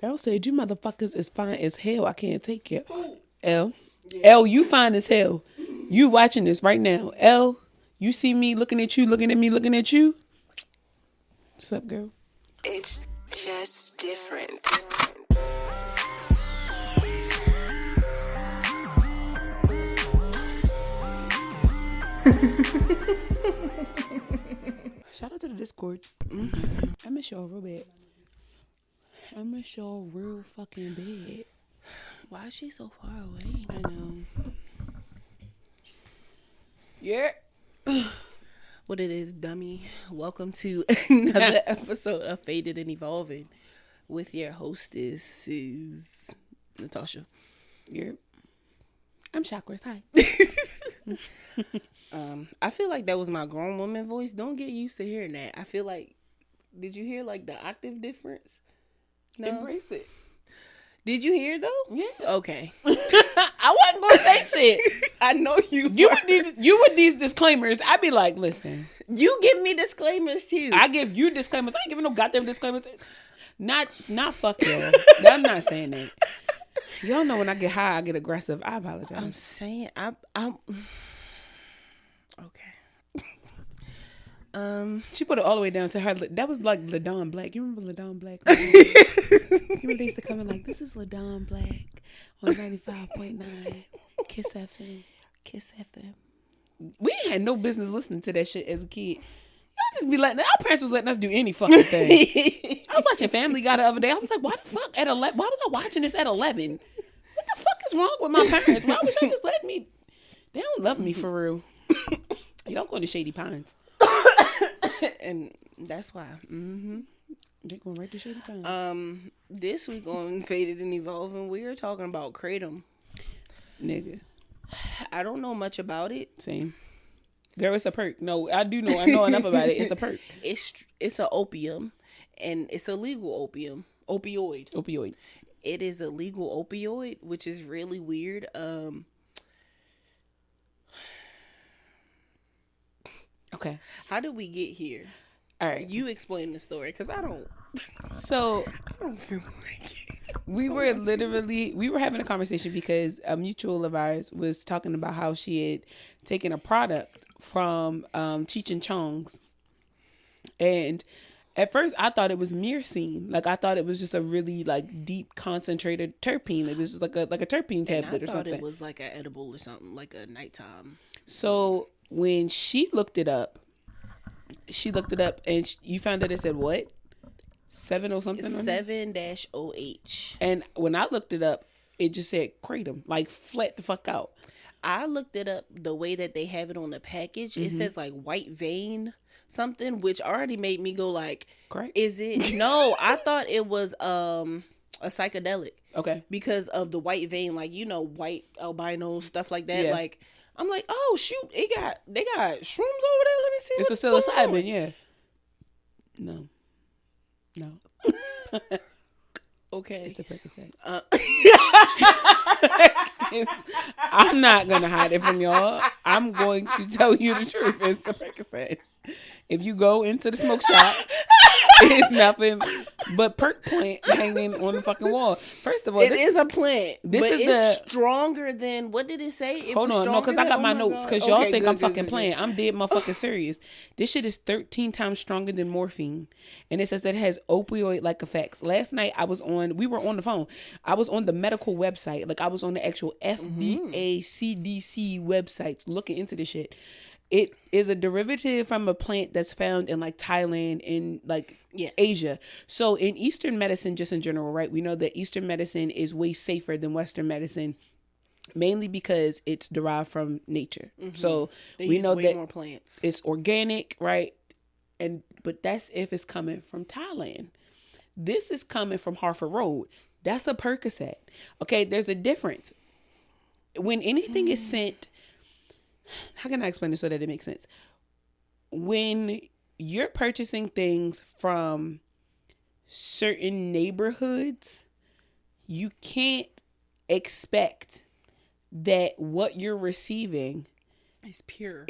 L said, you motherfuckers is fine as hell. I can't take it. L. Yeah. L, you fine as hell. You watching this right now. L, you see me looking at you, looking at me, looking at you. What's up, girl? It's just different. Shout out to the Discord. Mm-hmm. I miss y'all real bad. I miss y'all real fucking bad. Why is she so far away? I know. Yeah. What it is, dummy. Welcome to another episode of Faded and Evolving with your hostess is Natasha. Yeah. I'm Chakras. Hi. I feel like that was my grown woman voice. Don't get used to hearing that. I feel like, did you hear like the octave difference? No? Embrace it. Did you hear though? Yeah. Okay. I wasn't gonna say shit. I know you. You with these disclaimers. I'd be like, listen. You give me disclaimers too. I give you disclaimers. I ain't giving no goddamn disclaimers. Not fuck y'all. I'm not saying that. Y'all know when I get high, I get aggressive. I apologize. I'm saying I'm okay. She put it all the way down to her. That was like LaDawn Black. You remember LaDawn Black? You remember they used to come in like, this is LaDawn Black on 95.9 Kiss FM. Kiss FM. We ain't had no business listening to that shit as a kid. Y'all just be letting, our parents was letting us do any fucking thing. I was watching Family Guy the other day. I was like, why the fuck at 11? Why was I watching this at 11? What the fuck is wrong with my parents? Why would y'all just let me? They don't love me for real. Y'all going to Shady Pines. And that's why. They're going right to Shady Pines. This week on Faded and Evolving, we are talking about Kratom. Nigga. I don't know much about it. Same. Girl, it's a perk. No, I do know. I know enough about it. It's a perk. It's a opium, and it's a legal opium. Opioid. It is a legal opioid, which is really weird. Okay. How did we get here? All right. You explain the story, because I don't. So I don't feel like it. we were having a conversation because a mutual of ours was talking about how she had taken a product from Cheech and Chong's, and at first I thought it was myrcene. Like I thought it was just a really like deep concentrated terpene. It was just like a terpene tablet or something. I thought it was like an edible or something, like a nighttime. So when she looked it up and you found that it said what? 7 or something? 7-OH. And when I looked it up, it just said Kratom, like flat the fuck out. I looked it up the way that they have it on the package. It says like white vein something, which already made me go like, correct? Is it? No, I thought it was a psychedelic. Okay. Because of the white vein, like, you know, white albino stuff like that. Yeah. Like, I'm like, oh shoot, they got shrooms over there. Let me see. It's what's a psilocybin, yeah. No. Okay. It's the Percocet. I'm not going to hide it from y'all. I'm going to tell you the truth. It's the Percocet. If you go into the smoke shop, it's nothing but perk plant hanging on the fucking wall. First of all, it is a plant. This but is it's stronger than, what did it say? Hold on, no, because I got my notes. Because y'all think I'm fucking playing. I'm dead motherfucking serious. This shit is 13 times stronger than morphine, and it says that it has opioid-like effects. Last night we were on the phone. I was on the medical website, like I was on the actual FDA CDC website looking into this shit. It is a derivative from a plant that's found in like Thailand and like Asia. So in Eastern medicine, just in general, right? We know that Eastern medicine is way safer than Western medicine, mainly because it's derived from nature. So we know that more plants. It's organic, right? But that's if it's coming from Thailand. This is coming from Harford Road. That's a Percocet. Okay, there's a difference. When anything is sent, how can I explain this so that it makes sense? When you're purchasing things from certain neighborhoods, you can't expect that what you're receiving is pure.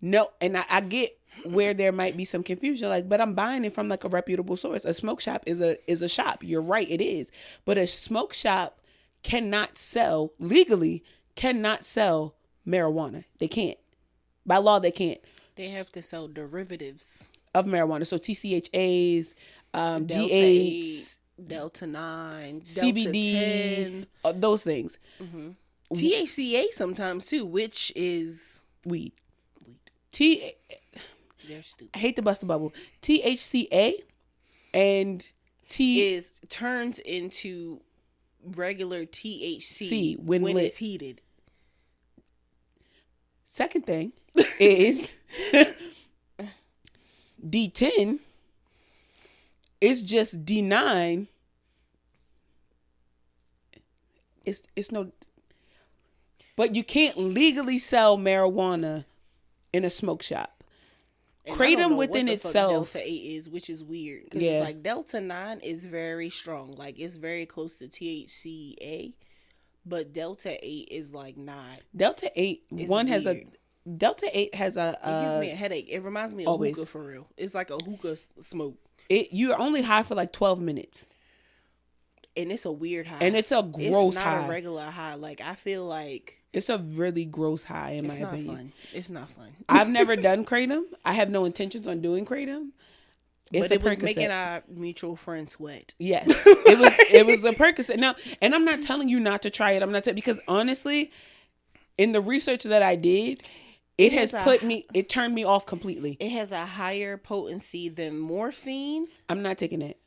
No, and I get where there might be some confusion, like, but I'm buying it from like a reputable source. A smoke shop is a shop. You're right, it is. But a smoke shop cannot sell marijuana. They can't. By law, they can't. They have to sell derivatives of marijuana. So TCHAs, Delta D8s, 8, Delta 9, CBD, Delta 10. Those things. Mm-hmm. THCA sometimes too, which is weed. They're stupid. I hate to bust the bubble. THCA and turns into regular THC when it's heated. Second thing is D10 is just D9. It's no, but you can't legally sell marijuana in a smoke shop. And Kratom within itself, Delta 8 is, which is weird because it's like Delta 9 is very strong, like it's very close to THCA, but Delta 8 is like not. Delta 8 Delta 8 has a. It gives me a headache. It reminds me of hookah for real. It's like a hookah smoke. You're only high for like 12 minutes. And it's a weird high. And it's a gross high. It's not a regular high. Like, I feel like... It's a really gross high, in my opinion. It's not fun. I've never done Kratom. I have no intentions on doing Kratom. But it was making our mutual friend sweat. Yes. It was a Percocet. Now, and I'm not telling you not to try it. I'm not saying... Because honestly, in the research that I did... It turned me off completely. It has a higher potency than morphine. I'm not taking it.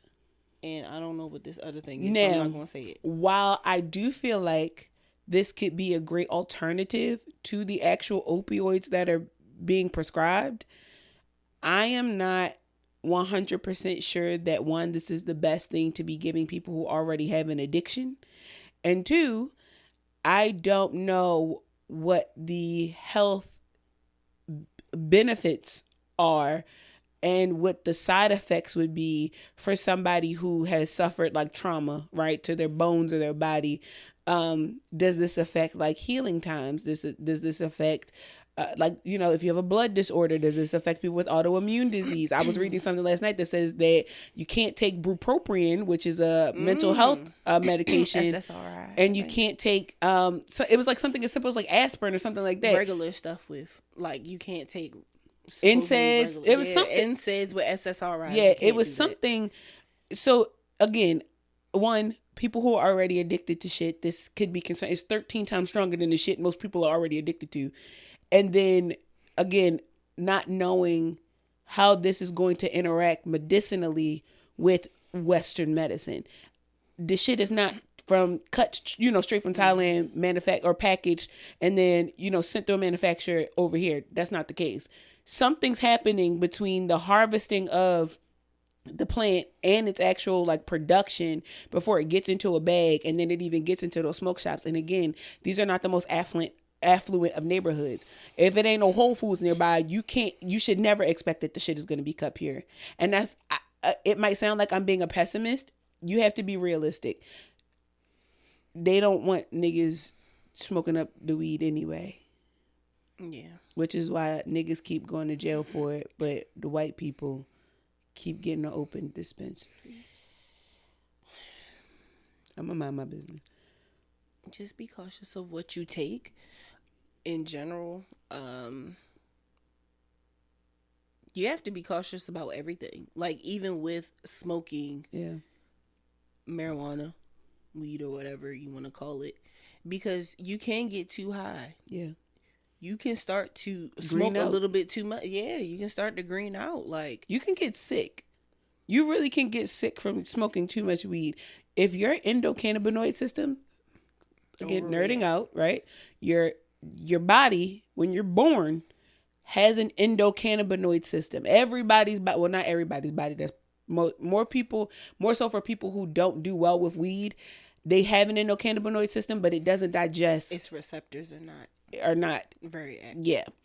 And I don't know what this other thing is, now, so I'm not going to say it. While I do feel like this could be a great alternative to the actual opioids that are being prescribed, I am not 100% sure that, one, this is the best thing to be giving people who already have an addiction. And two, I don't know what the health benefits are and what the side effects would be for somebody who has suffered like trauma, right, to their bones or their body. Does this affect like healing times? Does this affect like, you know, if you have a blood disorder, does this affect people with autoimmune disease? I was reading something last night that says that you can't take bupropion, which is a mental health medication, SSRI, and you can't take so it was like something as simple as like aspirin or something like that. Regular stuff with like you can't take NSAIDs. It was something NSAIDs with SSRI. Yeah, it was something. So again, one, people who are already addicted to shit, this could be concerned. It's 13 times stronger than the shit most people are already addicted to. And then, again, not knowing how this is going to interact medicinally with Western medicine. This shit is not cut, you know, straight from Thailand, manufactured or packaged, and then, you know, sent to a manufacturer over here. That's not the case. Something's happening between the harvesting of the plant and its actual like production before it gets into a bag, and then it even gets into those smoke shops. And again, these are not the most affluent of neighborhoods. If it ain't no Whole Foods nearby, you should never expect that the shit is going to be cut pure. And that's, it might sound like I'm being a pessimist. You have to be realistic. They don't want niggas smoking up the weed anyway. Yeah. Which is why niggas keep going to jail for it, but the white people keep getting the open dispensaries. I'm gonna mind my business. Just be cautious of what you take. In general, you have to be cautious about everything. Like even with smoking, marijuana, weed, or whatever you want to call it, because you can get too high. Yeah, you can start to smoke a little bit too much. Yeah, you can start to green out. Like you can get sick. You really can get sick from smoking too much weed. If your endocannabinoid system, again, nerding out, right? Your body, when you're born, has an endocannabinoid system. Everybody's body, well, not everybody's body. That's more so for people who don't do well with weed. They have an endocannabinoid system, but it doesn't digest. Its receptors are not very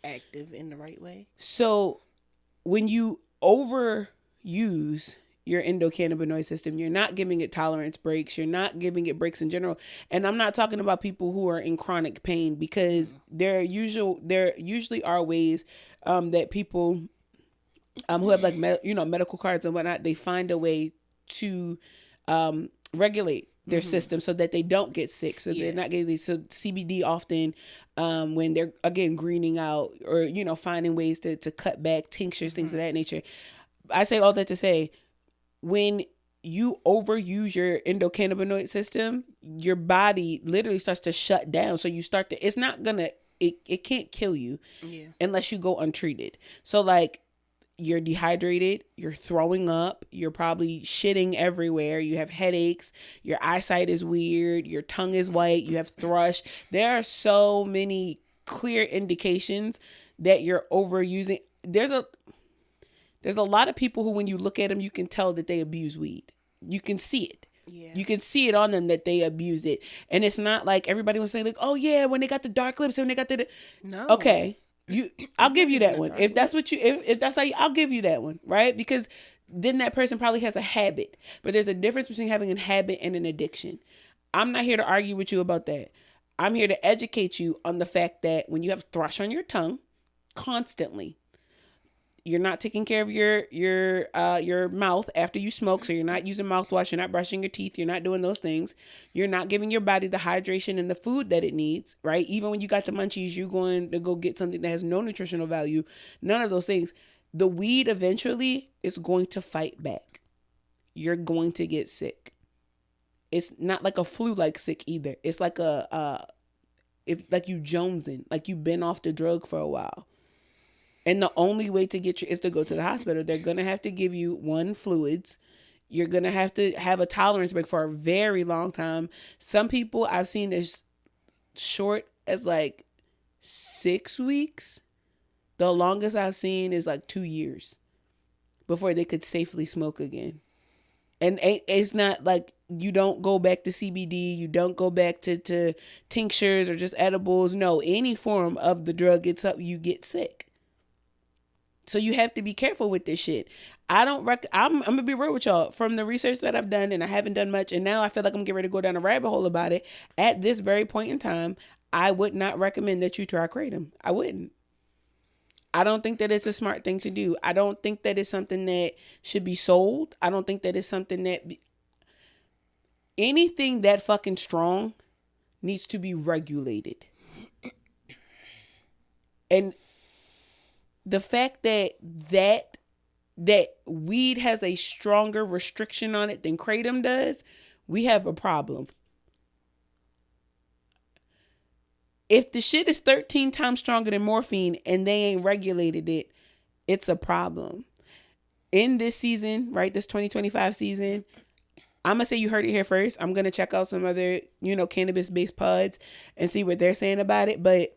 active in the right way. So when you overuse your endocannabinoid system, you're not giving it tolerance breaks. You're not giving it breaks in general. And I'm not talking about people who are in chronic pain, because there usually are ways that people who have like medical cards and whatnot, they find a way to regulate their system so that they don't get sick, so they're not getting these. So CBD often, when they're again greening out or finding ways to cut back, tinctures, things of that nature. I say all that to say, when you overuse your endocannabinoid system, your body literally starts to shut down. So you start to, it's not gonna, it can't kill you unless you go untreated. So like, you're dehydrated, you're throwing up, you're probably shitting everywhere, you have headaches, your eyesight is weird, your tongue is white, you have thrush. There are so many clear indications that you're overusing. There's a lot of people who, when you look at them, you can tell that they abuse weed. You can see it. Yeah. You can see it on them that they abuse it. And it's not like everybody was saying like, oh yeah, when they got the dark lips, when they got the no. Okay. I'll give you that one. If that's what if that's how I'll give you that one, right? Because then that person probably has a habit. But there's a difference between having a habit and an addiction. I'm not here to argue with you about that. I'm here to educate you on the fact that when you have thrush on your tongue constantly, you're not taking care of your mouth after you smoke, so you're not using mouthwash, you're not brushing your teeth, you're not doing those things. You're not giving your body the hydration and the food that it needs, right? Even when you got the munchies, you're going to go get something that has no nutritional value. None of those things. The weed eventually is going to fight back. You're going to get sick. It's not like a flu-like sick either. It's like if like you jonesing, like you've been off the drug for a while. And the only way to get you is to go to the hospital. They're going to have to give you fluids. You're going to have a tolerance break for a very long time. Some people I've seen as short as like 6 weeks. The longest I've seen is like 2 years before they could safely smoke again. And it's not like you don't go back to CBD. You don't go back to tinctures or just edibles. No, any form of the drug gets up, you get sick. So you have to be careful with this shit. I'm gonna be real with y'all. From the research that I've done, and I haven't done much, and now I feel like I'm getting ready to go down a rabbit hole about it. At this very point in time, I would not recommend that you try Kratom. I wouldn't. I don't think that it's a smart thing to do. I don't think that it's something that should be sold. I don't think that it's something that anything that fucking strong needs to be regulated. And the fact that weed has a stronger restriction on it than Kratom does, we have a problem. If the shit is 13 times stronger than morphine and they ain't regulated it, it's a problem. In this season, right, this 2025 season, I'm going to say you heard it here first. I'm going to check out some other, cannabis-based pods and see what they're saying about it. But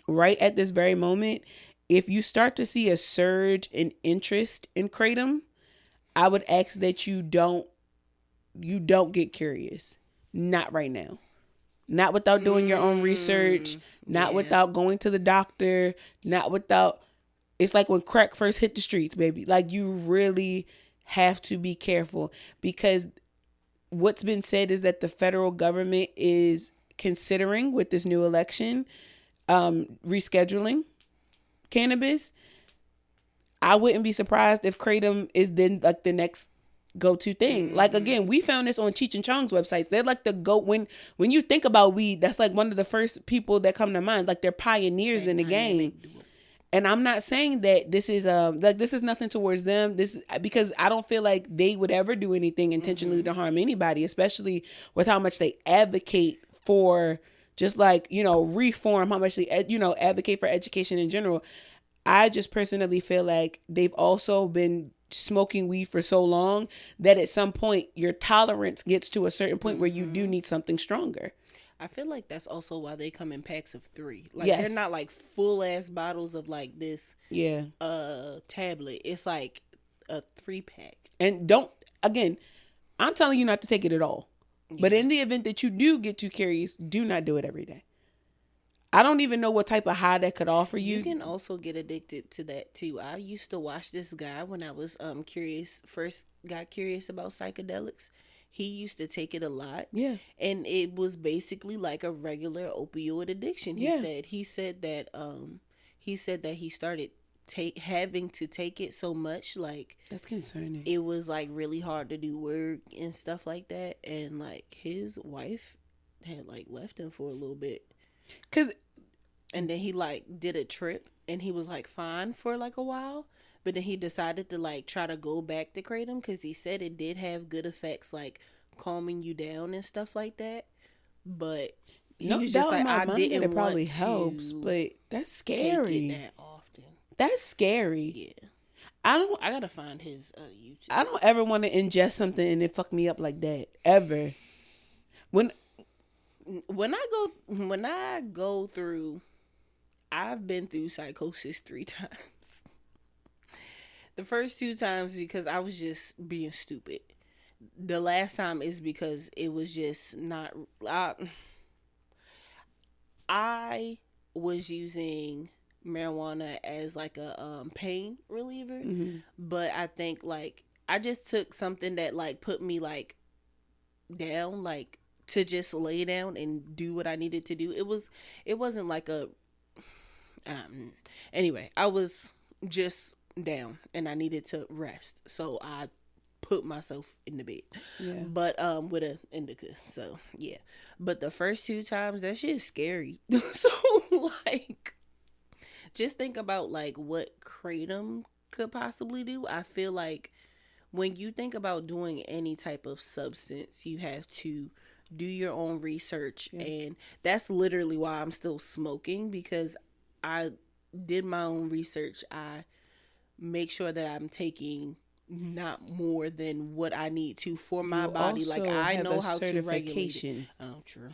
right at this very moment, if you start to see a surge in interest in Kratom, I would ask that you don't get curious. Not right now. Not without doing your own research. Not without going to the doctor. Not without... It's like when crack first hit the streets, baby. Like, you really have to be careful. Because what's been said is that the federal government is considering, with this new election, rescheduling cannabis. I wouldn't be surprised if Kratom is then like the next go-to thing. Like, again, we found this on Cheech and Chong's website. They're like the when you think about weed, that's like one of the first people that come to mind. Like, they're pioneers in the game. And I'm not saying that this is this is nothing towards them. This because I don't feel like they would ever do anything intentionally to harm anybody, especially with how much they advocate for just like, reform, how much they, advocate for education in general. I just personally feel like they've also been smoking weed for so long that at some point your tolerance gets to a certain point where you do need something stronger. I feel like that's also why they come in packs of 3. Like, they're not like full ass bottles of like this tablet. It's like a 3-pack. And I'm telling you not to take it at all. But in the event that you do get too curious, do not do it every day. I don't even know what type of high that could offer you. You can also get addicted to that too. I used to watch this guy when I was first got curious about psychedelics. He used to take it a lot. Yeah. And it was basically like a regular opioid addiction, he said. He said that he said that he started having to take it so much, like, that's concerning. It was like really hard to do work and stuff like that, and like his wife had like left him for a little bit, and then he like did a trip and he was like fine for like a while, but then he decided to like try to go back to Kratom because he said it did have good effects, like calming you down and stuff like that. But he was just like, I didn't it probably want helps, to but that's scary. take it that often. That's scary. Yeah. I gotta find his YouTube. I don't ever want to ingest something and it fuck me up like that ever. When I go through, I've been through psychosis 3 times. The first 2 times because I was just being stupid. The last time is because it was just not. I was using marijuana as like a pain reliever, but I think like I just took something that like put me like down, like to just lay down and do what I needed to do. It wasn't like a anyway, I was just down and I needed to rest, so I put myself in the bed, but with a indica. So yeah, but the first 2 times, that shit is scary. So like, just think about like what Kratom could possibly do. I feel like when you think about doing any type of substance, you have to do your own research, and that's literally why I'm still smoking, because I did my own research. I make sure that I'm taking not more than what I need to for my body. Like, I know how to regulate it. Oh, true.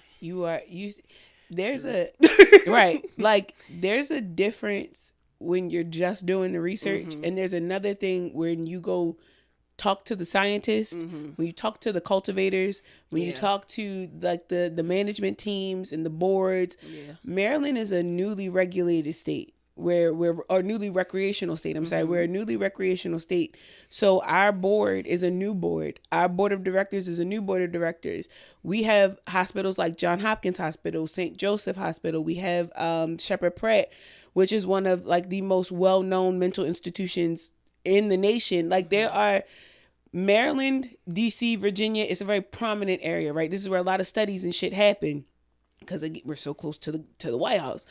There's a right, like there's a difference when you're just doing the research, and there's another thing when you go talk to the scientists, when you talk to the cultivators, when you talk to like the management teams and the boards. Maryland is a newly regulated state. We're a newly recreational state. We're a newly recreational state. So our board is a new board. Our board of directors is a new board of directors. We have hospitals like Johns Hopkins Hospital, St. Joseph Hospital. We have Shepherd Pratt, which is one of like the most well-known mental institutions in the nation. Like, there are Maryland, DC, Virginia. It's a very prominent area, right? This is where a lot of studies and shit happen because we're so close to the White House.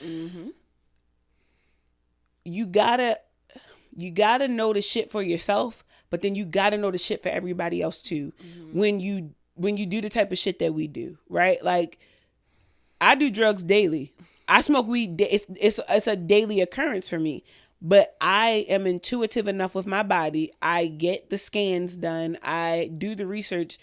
You gotta know the shit for yourself, but then you gotta know the shit for everybody else too. When you do the type of shit that we do, right? Like, I do drugs daily. I smoke weed. It's a daily occurrence for me. But I am intuitive enough with my body. I get the scans done. I do the research.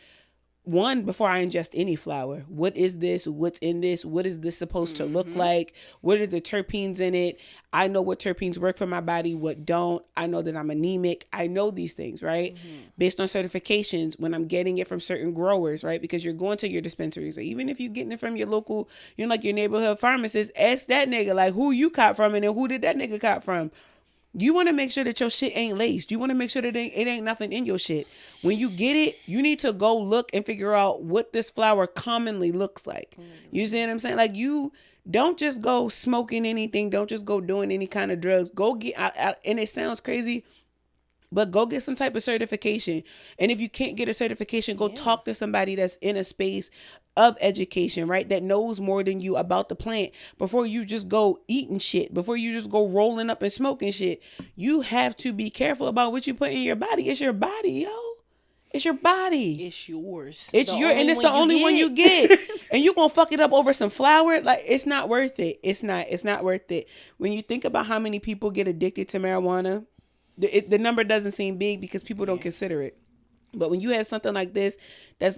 One, before I ingest any flower, what is this? What's in this? What is this supposed to look like? What are the terpenes in it? I know what terpenes work for my body, what don't. I know that I'm anemic. I know these things, right? Based on certifications, when I'm getting it from certain growers, right? Because you're going to your dispensaries, or even if you're getting it from your local, like your neighborhood pharmacist, ask that nigga, like, who you caught from, and then who did that nigga caught from? You want to make sure that your shit ain't laced. You want to make sure that it ain't nothing in your shit. When you get it, you need to go look and figure out what this flower commonly looks like. You see what I'm saying? Like, you don't just go smoking anything. Don't just go doing any kind of drugs. Go get, and it sounds crazy, but go get some type of certification. And if you can't get a certification, go talk to somebody that's in a space of education, right? That knows more than you about the plant before you just go eating shit, before you just go rolling up and smoking shit. You have to be careful about what you put in your body. It's your body, yo. It's your body. It's yours. And it's the only one you get. And you gonna fuck it up over some flour? Like, it's not worth it. It's not worth it. When you think about how many people get addicted to marijuana, the number doesn't seem big because people don't consider it. But when you have something like this, that's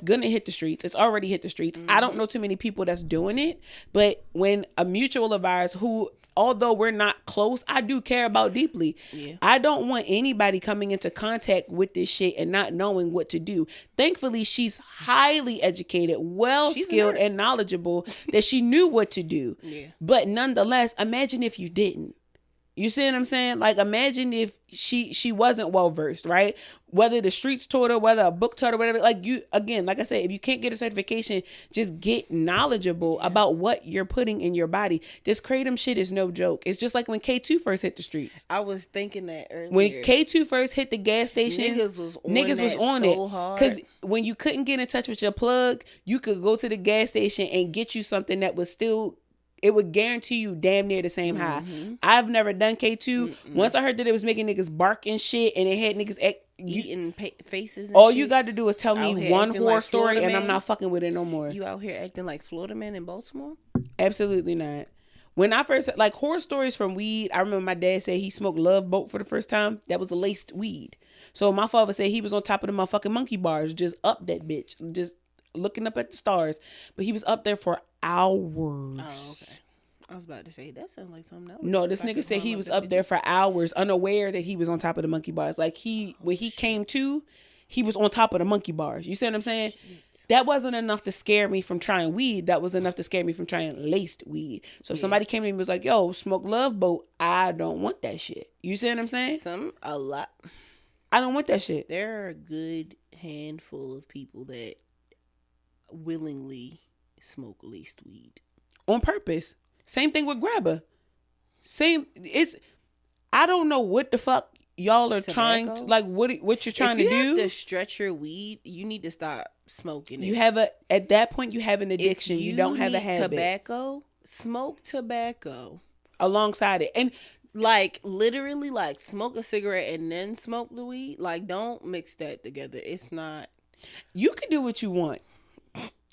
gonna hit the streets. It's already hit the streets. I don't know too many people that's doing it. But when a mutual of ours, who, although we're not close, I do care about deeply. I don't want anybody coming into contact with this shit and not knowing what to do. Thankfully, she's highly educated, well-skilled, and knowledgeable that she knew what to do. But nonetheless, imagine if you didn't. You see what I'm saying? Like, imagine if she wasn't well versed, right? Whether the streets taught her, whether a book taught her, whatever. Like, you, again, like I said, if you can't get a certification, just get knowledgeable about what you're putting in your body. This Kratom shit is no joke. It's just like when K2 first hit the streets. I was thinking that earlier. When K2 first hit the gas stations, niggas was on so it. hard. Because when you couldn't get in touch with your plug, you could go to the gas station and get you something that was still, it would guarantee you damn near the same high. I've never done K2. Once I heard that it was making niggas bark and shit, and it had niggas eating faces and all shit. You got to do is tell me one horror like story, and man. I'm not fucking with it no more. You out here acting like Florida man in Baltimore? Absolutely not. When I first, like, horror stories from weed, I remember my dad said he smoked Love Boat for the first time. That was the laced weed. So my father said he was on top of the motherfucking monkey bars, just up that bitch, just looking up at the stars. But he was up there for hours. Oh, okay. I was about to say, that sounds like something else. No, this nigga said he was up there for hours, unaware that he was on top of the monkey bars. Like, when he came to, he was on top of the monkey bars. You see what I'm saying? Shit. That wasn't enough to scare me from trying weed. That was enough to scare me from trying laced weed. So if somebody came to me and was like, yo, smoke Love Boat, I don't want that shit. You see what I'm saying? A lot. I don't want that shit. There are a good handful of people that willingly smoke laced weed. On purpose. Same thing with grabber. I don't know what the fuck y'all are trying to, like, what you're trying to do. If you have to stretch your weed, you need to stop smoking it. At that point you have an addiction. You don't have a habit. Tobacco, smoke tobacco alongside it. And like, literally, like, smoke a cigarette and then smoke the weed. Like, don't mix that together. It's not. You can do what you want.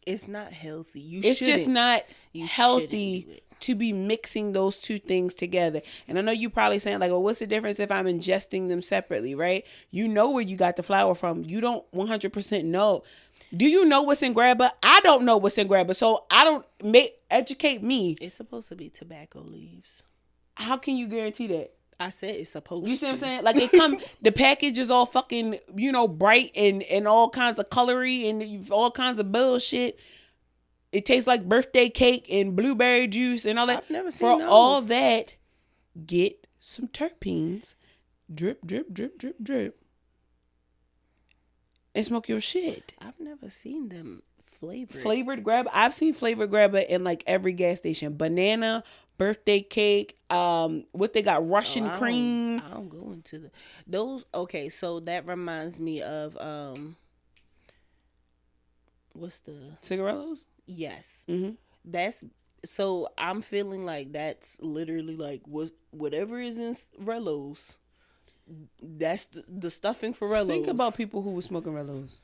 It's not healthy. It's just not healthy to be mixing those two things together. And I know you probably saying, like, well, what's the difference if I'm ingesting them separately, right? You know where you got the flower from. You don't 100% know. Do you know what's in grabber? I don't know what's in grabber. So educate me. It's supposed to be tobacco leaves. How can you guarantee that? I said it's supposed to. You see what I'm saying? Like, the package is all fucking, bright and all kinds of colory and all kinds of bullshit. It tastes like birthday cake and blueberry juice and all that. I've never seen those. All that, get some terpenes. Drip, drip, drip, drip, drip. And smoke your shit. I've never seen them flavored. Flavored grabber. I've seen flavored grabber in, like, every gas station. Banana, birthday cake, what they got, Russian cream. I don't go into those. Okay, so that reminds me of what's the cigarillos? Yes. That's, so I'm feeling like that's literally like whatever is in Rellos. That's the stuffing for Rellos. Think about people who were smoking Rellos.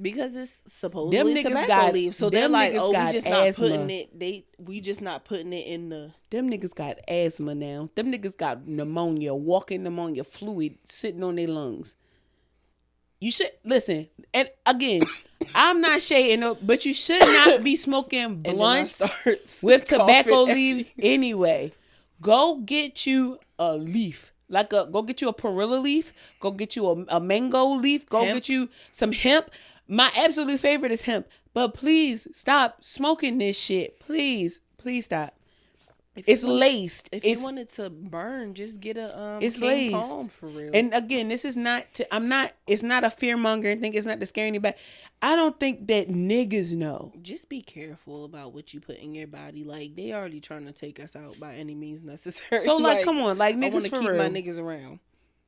Because it's supposedly tobacco leaves, so they're like, "Oh, we just not putting it. We just not putting it in the." Them niggas got asthma now. Them niggas got pneumonia, walking pneumonia fluid sitting on their lungs. You should listen. And again, I'm not shading, but you should not be smoking blunts with tobacco leaves anyway. Go get you a leaf. Go get you a perilla leaf. Go get you a mango leaf. Go get you some hemp. My absolute favorite is hemp. But please stop smoking this shit. Please stop. It's laced. If you wanted to burn, just get a it's laced. Palm for real. And again, this is not it's not a fear mongering thing. It's not to scare anybody. I don't think that niggas know. Just be careful about what you put in your body. Like, they already trying to take us out by any means necessary. So, like come on, like, niggas for real. I want to keep my niggas around.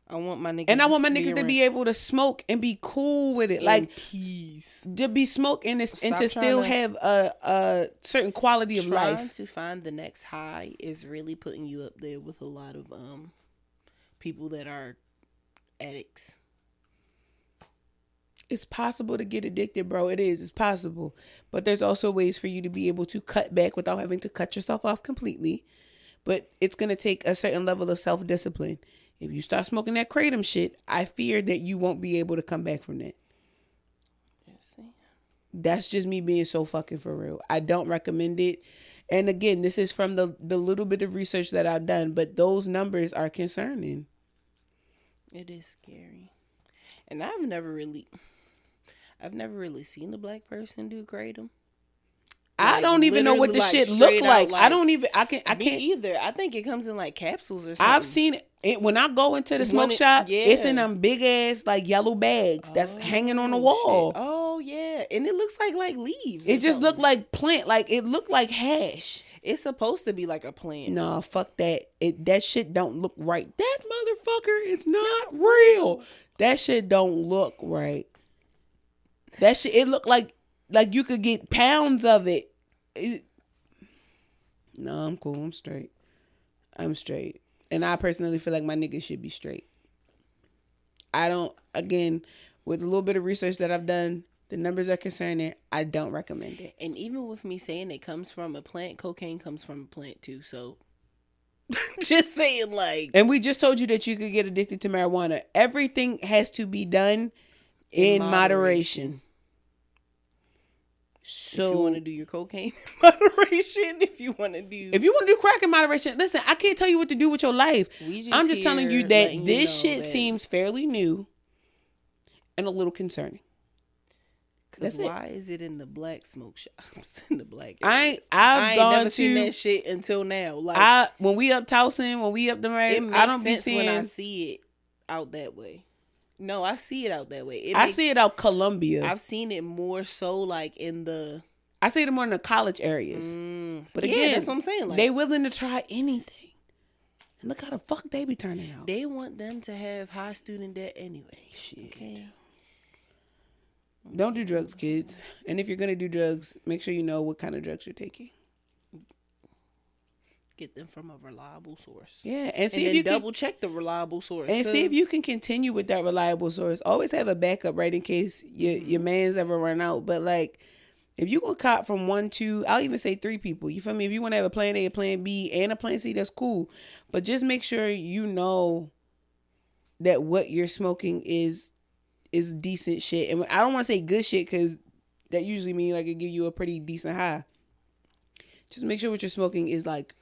I want my niggas, and I want my niggas to be able to smoke and be cool with it, like peace, to be smoking this and to still have a certain quality of life. Trying to find the next high is really putting you up there with a lot of people that are addicts. It's possible to get addicted, bro. It's possible, but there's also ways for you to be able to cut back without having to cut yourself off completely. But it's gonna take a certain level of self-discipline. If you start smoking that Kratom shit, I fear that you won't be able to come back from that. That's just me being so fucking for real. I don't recommend it. And again, this is from the little bit of research that I've done, but those numbers are concerning. It is scary. And I've never really seen a black person do Kratom. I don't even know what the shit look like. I don't even. I can't either. I think it comes in like capsules or something. I've seen it when I go into the smoke shop. Yeah. It's in them big ass like yellow bags that's hanging on the wall. Shit. Oh yeah, and it looks like leaves. It just looked like plant. Like it looked like hash. It's supposed to be like a plant. No, fuck that. That shit don't look right. That motherfucker is not real. That shit don't look right. That shit, it look like you could get pounds of it. No, I'm cool. I'm straight. And I personally feel like my niggas should be straight. I don't, again, with a little bit of research that I've done, the numbers are concerning. I don't recommend it. And even with me saying it comes from a plant, cocaine comes from a plant too. So just saying, like. And we just told you that you could get addicted to marijuana. Everything has to be done in moderation. So if you want to do your cocaine in moderation, if you want to do crack in moderation, listen, I can't tell you what to do with your life. I'm just telling you that this shit seems fairly new and a little concerning. Because why is it in the black smoke shops? In the black areas? I've never seen that shit until now. Like when we up Towson, when we up the right, it makes I don't sense be seeing when I see it out that way. No, I see it out that way. I see it out Columbia. I've seen it more so like in the. I see it more in the college areas. But again, that's what I'm saying. Like, they willing to try anything. And look how the fuck they be turning out. They want them to have high student debt anyway. Shit. Okay. Don't do drugs, kids. And if you're gonna do drugs, make sure you know what kind of drugs you're taking. Get them from a reliable source. Yeah, and see if you double check the reliable source. And see if you can continue with that reliable source. Always have a backup, right, in case your man's ever run out. But like, if you gonna cop from 1, 2, I'll even say 3 people. You feel me? If you want to have a plan A, a plan B, and a plan C, that's cool. But just make sure you know that what you're smoking is decent shit. And I don't want to say good shit because that usually means like it give you a pretty decent high. Just make sure what you're smoking is like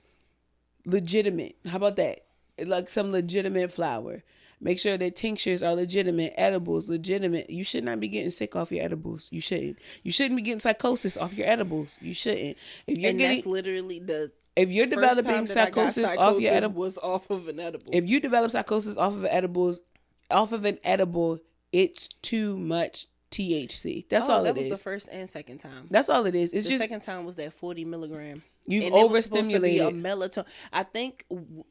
legitimate. How about that? Like some legitimate flower. Make sure that tinctures are legitimate, edibles legitimate. You should not be getting sick off your edibles. You shouldn't. You shouldn't be getting psychosis off your edibles. You shouldn't. That's literally if you're developing psychosis off your edibles, was off of an edible. If you develop psychosis off of an edible, it's too much THC. That's all it is. That was the first and second time. That's all it is. It's the just second time was that 40 milligram. You overstimulated. A melatonin. I think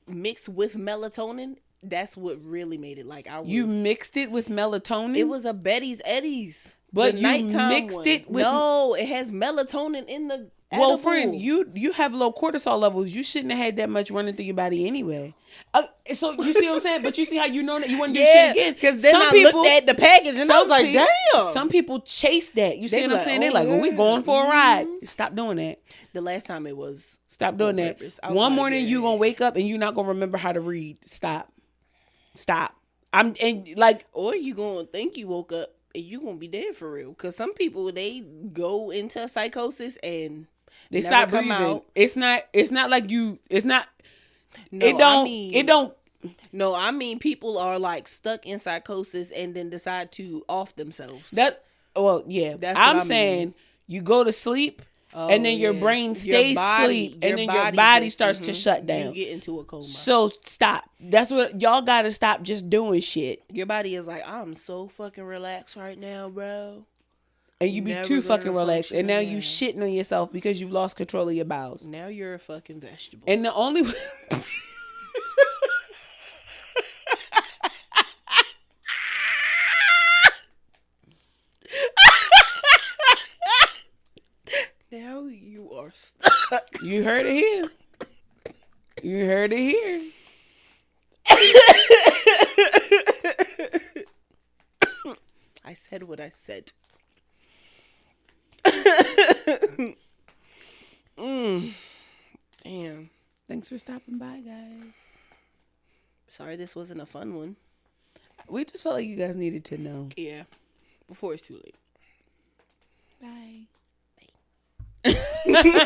mixed with melatonin. That's what really made it like You mixed it with melatonin? It was a Betty's Eddies. But you mixed it with... No, it has melatonin in the edible. Well, friend, you have low cortisol levels. You shouldn't have had that much running through your body anyway. So you see what I'm saying? But you see how you know that you want to do shit again? Because then I looked at the package and I was like, damn. Some people chase that. You see what I'm saying? They're like, we going for a ride. Stop doing that. The last time it was... Stop doing that. One morning you going to wake up and you're not going to remember how to read. Stop. Or you going to think you woke up and you going to be dead for real. Because some people, they go into psychosis and they stop breathing. Out. It's not like you, it's not, No, I mean people are like stuck in psychosis and then decide to off themselves. I'm saying you go to sleep and then your brain stays asleep and then your body starts to shut down. You get into a coma. So stop. That's what y'all gotta stop just doing shit. Your body is like, I'm so fucking relaxed right now, bro. And you be too fucking relaxed. And now you shitting on yourself because you lost control of your bowels. Now you're a fucking vegetable. And the only Now you are stuck. You heard it here. You heard it here. I said what I said. Damn. Thanks for stopping by, guys. Sorry this wasn't a fun one. We just felt like you guys needed to know. Yeah. Before it's too late. Bye. Bye.